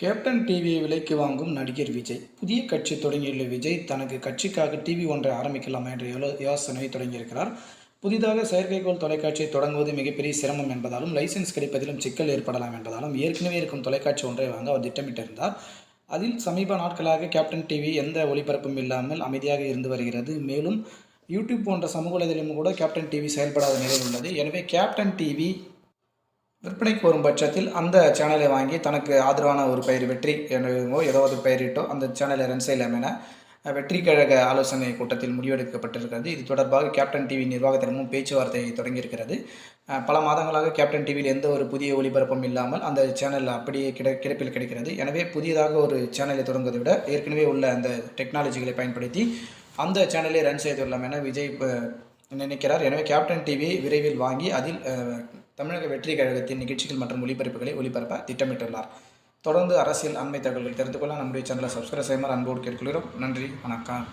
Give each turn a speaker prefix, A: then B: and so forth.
A: Captain டிவியை விலைக்கு வாங்கும் நடிகர் விஜய். புதிய கட்சி தொடங்கியுள்ள விஜய் தனக்கு கட்சிக்காக டிவி ஒன்றை ஆரம்பிக்கலாமா என்ற யோசனையை தொடங்கியிருக்கிறார். புதிதாக செயற்கைக்கோள் தொலைக்காட்சியை தொடங்குவது மிகப்பெரிய சிரமம் என்பதாலும் லைசன்ஸ் கிடைப்பதிலும் சிக்கல் ஏற்படலாம் என்பதாலும் ஏற்கனவே இருக்கும் தொலைக்காட்சி ஒன்றை வாங்க அவர் திட்டமிட்டிருந்தார். அதில் சமீப நாட்களாக கேப்டன் டிவி எந்த ஒளிபரப்பும் இல்லாமல் அமைதியாக இருந்து வருகிறது. மேலும் யூடியூப் போன்ற சமூக வலைதளமும் கூட கேப்டன் டிவி செயல்படாத நிலையில் உள்ளது. எனவே கேப்டன் டிவி விற்பனைக்கு வரும் பட்சத்தில் அந்த சேனலை வாங்கி தனக்கு ஆதரவான ஒரு பெயர் வெற்றி என்னவோ ஏதாவது பெயரிட்டோ அந்த சேனலை ரன் செய்யலாம் என வெற்றி கழக ஆலோசனை கூட்டத்தில் முடிவெடுக்கப்பட்டிருக்கிறது. இது தொடர்பாக கேப்டன் டிவி நிர்வாகத்திடமும் பேச்சுவார்த்தை தொடங்கியிருக்கிறது. பல மாதங்களாக கேப்டன் டிவியில் எந்த ஒரு புதிய ஒளிபரப்பும் இல்லாமல் அந்த சேனல் அப்படியே கிடப்பில் கிடைக்கிறது. எனவே புதியதாக ஒரு சேனலை தொடங்குவதை விட ஏற்கனவே உள்ள அந்த டெக்னாலஜிகளை பயன்படுத்தி அந்த சேனலை ரன் செய்துள்ளோம் என விஜய் நினைக்கிறார். எனவே கேப்டன் டிவி விரைவில் வாங்கி அதில் தமிழக வெற்றி கழகத்தின் நிகழ்ச்சிகள் மற்றும் ஒளிபரப்புகளை ஒளிபரப்ப திட்டமிட்டுள்ளார். தொடர்ந்து அரசியல் அண்மை தகவல்கள் தெரிந்து கொள்ள நம்முடைய சேனலை சப்ஸ்கிரைப் செய்யுமாறு அன்போடு கேட்டுக்கொள்கிறோம். நன்றி, வணக்கம்.